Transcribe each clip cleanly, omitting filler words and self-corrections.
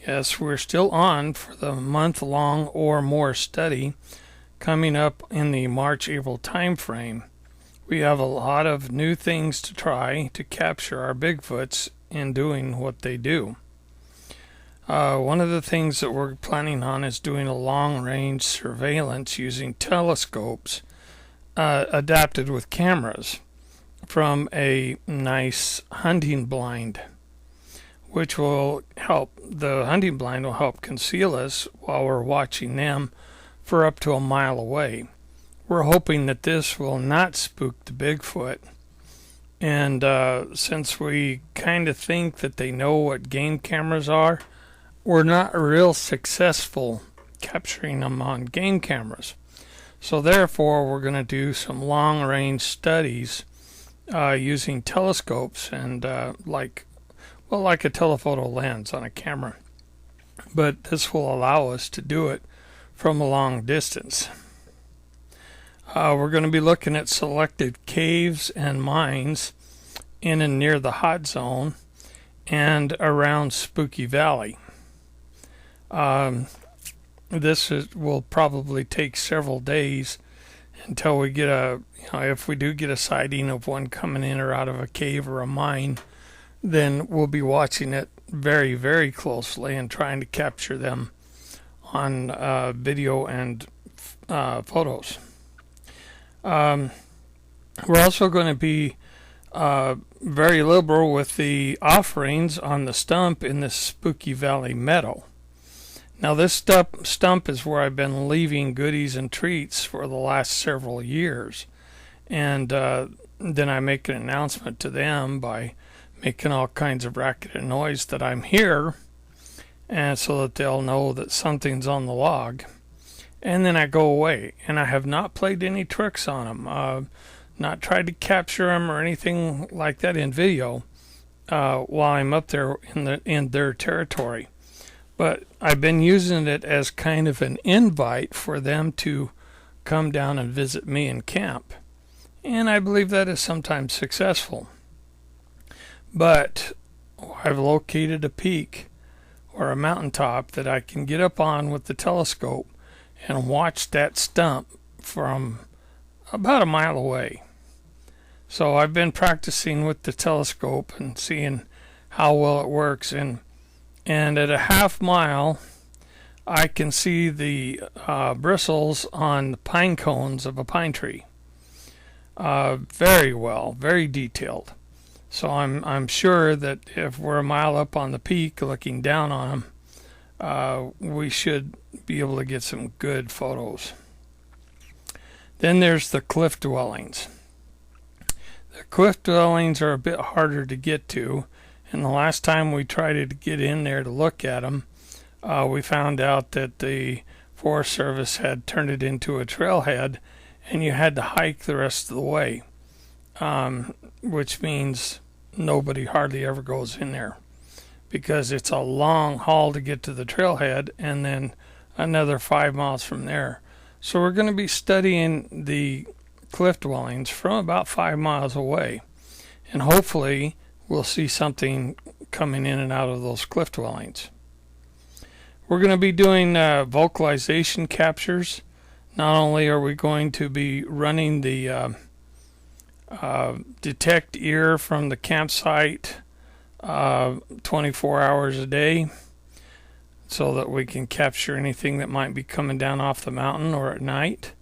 Yes, we're still on for the month-long or more study coming up in the March-April time frame. We have a lot of new things to try to capture our Bigfoots in doing what they do. One of the things that we're planning on is doing a long-range surveillance using telescopes adapted with cameras from a nice hunting blind, which will help. The hunting blind will help conceal us while we're watching them for up to a mile away. We're hoping that this will not spook the Bigfoot. And since we kind of think that they know what game cameras are, we're not real successful capturing them on game cameras. So therefore, we're going to do some long-range studies using telescopes and like a telephoto lens on a camera. But this will allow us to do it from a long distance. We're going to be looking at selected caves and mines in and near the hot zone and around Spooky Valley. Will probably take several days until we get if we do get a sighting of one coming in or out of a cave or a mine, then we'll be watching it very, very closely and trying to capture them on video and photos. We're also going to be very liberal with the offerings on the stump in this Spooky Valley meadow. Now this stump is where I've been leaving goodies and treats for the last several years, and then I make an announcement to them by making all kinds of racket and noise that I'm here, and so that they'll know that something's on the log. And then I go away, and I have not played any tricks on them, not tried to capture them or anything like that in video while I'm up there in their territory. But I've been using it as kind of an invite for them to come down and visit me in camp, and I believe that is sometimes successful. But I've located a peak or a mountaintop that I can get up on with the telescope and watch that stump from about a mile away. So I've been practicing with the telescope and seeing how well it works, and at a half mile I can see the bristles on the pine cones of a pine tree very well, very detailed. So I'm sure that if we're a mile up on the peak looking down on them, we should be able to get some good photos. Then there's the cliff dwellings. The cliff dwellings are a bit harder to get to, and the last time we tried to get in there to look at them, we found out that the Forest Service had turned it into a trailhead, and you had to hike the rest of the way, which means nobody hardly ever goes in there, because it's a long haul to get to the trailhead and then another 5 miles from there. So we're going to be studying the cliff dwellings from about 5 miles away, and hopefully we'll see something coming in and out of those cliff dwellings. We're going to be doing vocalization captures. Not only are we going to be running the detect ear from the campsite 24 hours a day, so that we can capture anything that might be coming down off the mountain or at night.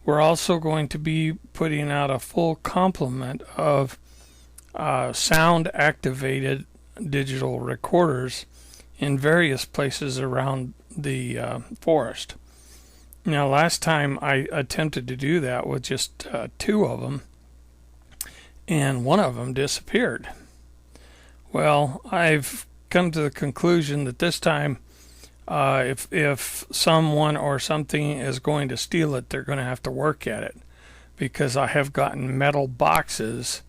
We're also going to be putting out a full complement of sound activated digital recorders in various places around the forest. Now last time I attempted to do that with just 2 of them, and one of them disappeared. Well, I've come to the conclusion that this time if someone or something is going to steal it, they're going to have to work at it, because I have gotten metal boxes,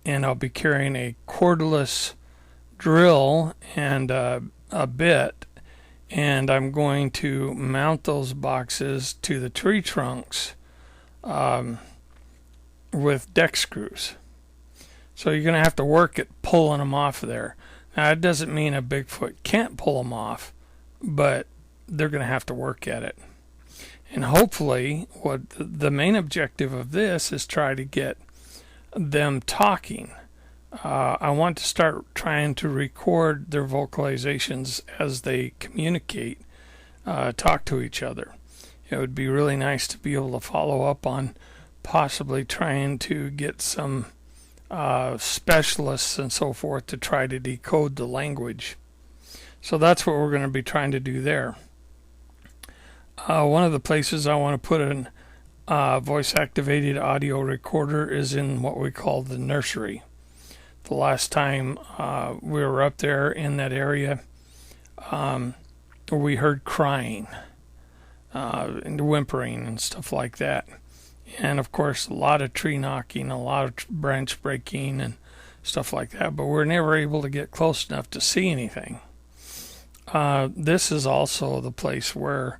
and I'll be carrying a cordless drill and a bit, and I'm going to mount those boxes to the tree trunks with deck screws. So you're going to have to work at pulling them off of there. Now, it doesn't mean a Bigfoot can't pull them off, but they're going to have to work at it. And hopefully, what the main objective of this is try to get them talking. I want to start trying to record their vocalizations as they communicate, talk to each other. It would be really nice to be able to follow up on possibly trying to get some specialists and so forth to try to decode the language. So that's what we're going to be trying to do there. One of the places I want to put an voice-activated audio recorder is in what we call the nursery. The last time we were up there in that area, we heard crying and whimpering and stuff like that. And of course, a lot of tree knocking, a lot of branch breaking and stuff like that, but we're never able to get close enough to see anything. This is also the place where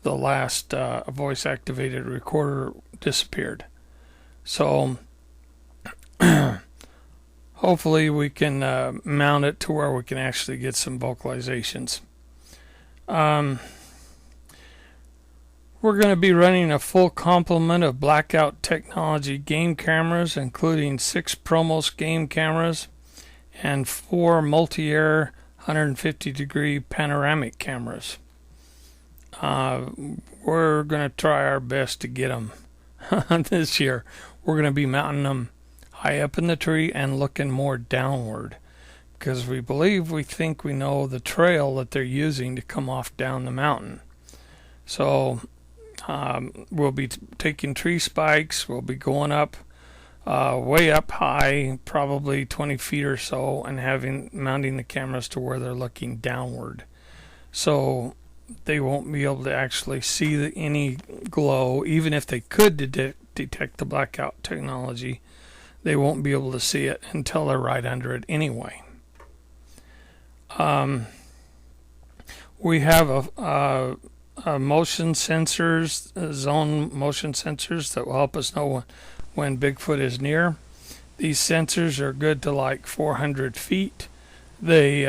the last voice-activated recorder disappeared. So hopefully we can mount it to where we can actually get some vocalizations. We're going to be running a full complement of blackout technology game cameras, including 6 Promos game cameras and 4 multi-air 150-degree panoramic cameras. We're going to try our best to get them this year. We're going to be mounting them high up in the tree and looking more downward, because we think we know the trail that they're using to come off down the mountain. So we'll be taking tree spikes. We'll be going up way up high, probably 20 feet or so, and mounting the cameras to where they're looking downward, so they won't be able to actually see any glow. Even if they could detect the blackout technology, they won't be able to see it until they're right under it anyway. We have a motion sensors, zone motion sensors that will help us know when Bigfoot is near. These sensors are good to like 400 feet. They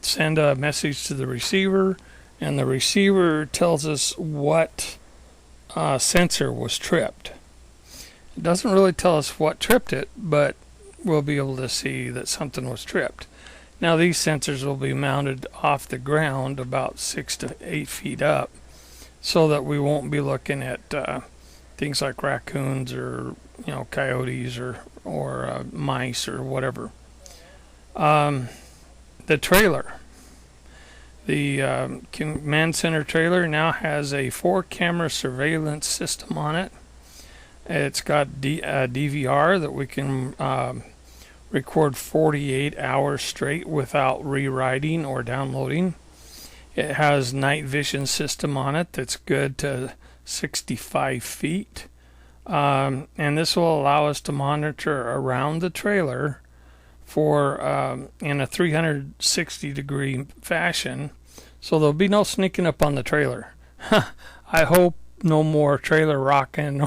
send a message to the receiver, and the receiver tells us what sensor was tripped. It doesn't really tell us what tripped it, but we'll be able to see that something was tripped. Now these sensors will be mounted off the ground about 6 to 8 feet up, so that we won't be looking at things like raccoons or coyotes or mice or whatever. The trailer. The command center trailer now has a 4-camera surveillance system on it. It's got a DVR that we can record 48 hours straight without rewriting or downloading. It has night vision system on it that's good to 65 feet. And this will allow us to monitor around the trailer for in a 360-degree fashion, so there'll be no sneaking up on the trailer. I hope no more trailer rocking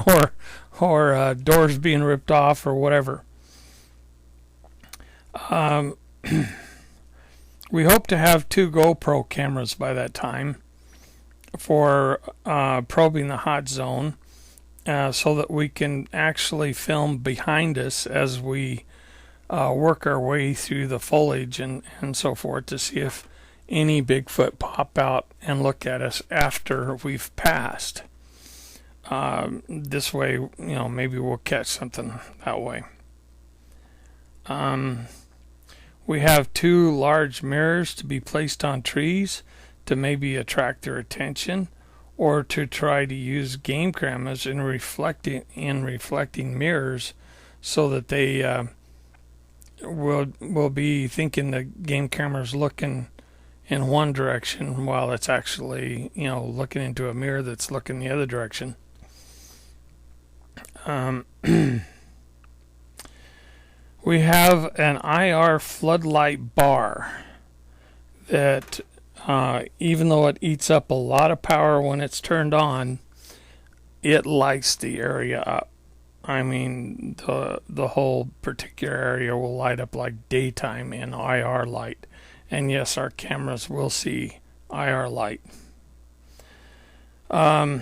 or doors being ripped off or whatever. We hope to have 2 GoPro cameras by that time for probing the hot zone, so that we can actually film behind us as we work our way through the foliage and so forth, to see if any Bigfoot pop out and look at us after we've passed. This way, maybe we'll catch something that way. We have 2 large mirrors to be placed on trees to maybe attract their attention, or to try to use game cameras in reflecting mirrors, so that they will be thinking the game camera's looking in one direction while it's actually looking into a mirror that's looking the other direction. We have an IR floodlight bar that even though it eats up a lot of power when it's turned on, it lights the area up. I mean, the whole particular area will light up like daytime in IR light. And yes, our cameras will see IR light. I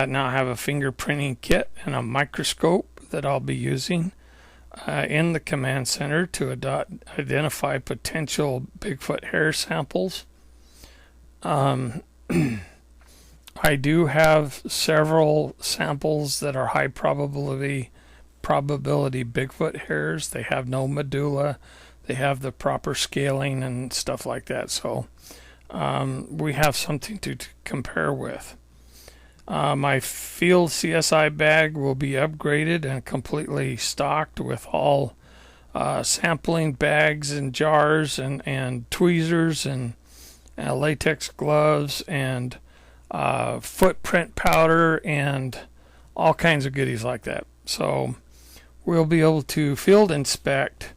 now have a fingerprinting kit and a microscope that I'll be using in the command center to identify potential Bigfoot hair samples. I do have several samples that are high probability Bigfoot hairs. They have no medulla. They have the proper scaling and stuff like that. So we have something to compare with. My field CSI bag will be upgraded and completely stocked with all sampling bags and jars and tweezers and latex gloves and footprint powder and all kinds of goodies like that. So we'll be able to field inspect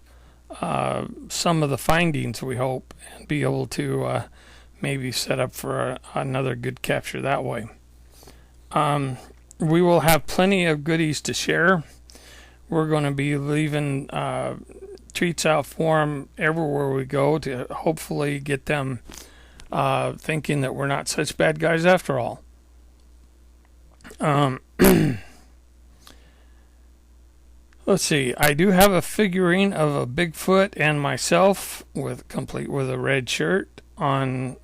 some of the findings, we hope, and be able to maybe set up for another good capture that way. We will have plenty of goodies to share. We're going to be leaving treats out for them everywhere we go to hopefully get them thinking that we're not such bad guys after all. Let's see. I do have a figurine of a Bigfoot and myself complete with a red shirt on,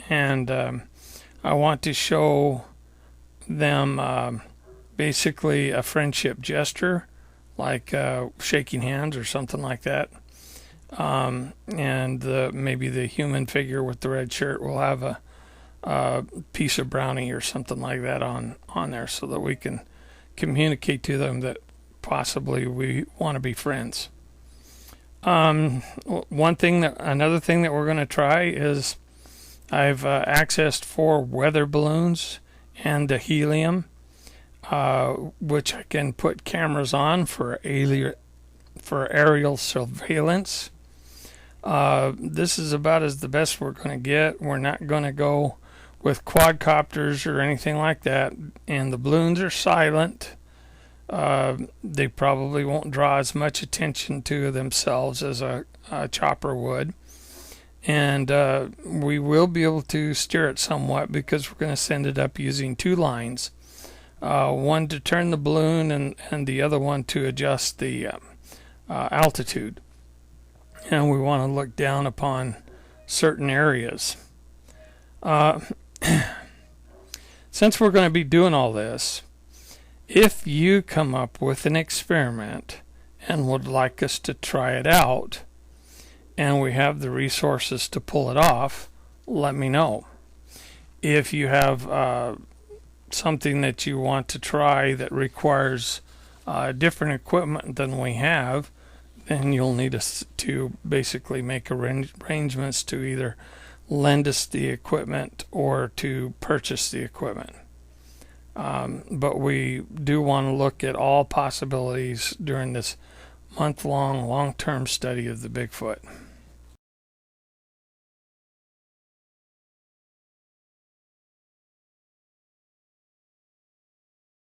and I want to show them basically a friendship gesture, like shaking hands or something like that. And maybe the human figure with the red shirt will have a piece of brownie or something like that on there, so that we can communicate to them that possibly we want to be friends. Another thing that we're going to try is I've accessed 4 weather balloons and the helium, which I can put cameras on for aerial surveillance. This is about as the best we're going to get. We're not going to go with quadcopters or anything like that, and the balloons are silent. They probably won't draw as much attention to themselves as a chopper would. And we will be able to steer it somewhat because we're going to send it up using 2 lines. One to turn the balloon and the other one to adjust the altitude. And we want to look down upon certain areas. Since we're going to be doing all this, if you come up with an experiment and would like us to try it out, and we have the resources to pull it off, let me know. If you have something that you want to try that requires different equipment than we have, then you'll need us to basically make arrangements to either lend us the equipment or to purchase the equipment. But we do want to look at all possibilities during this month-long, long-term study of the Bigfoot.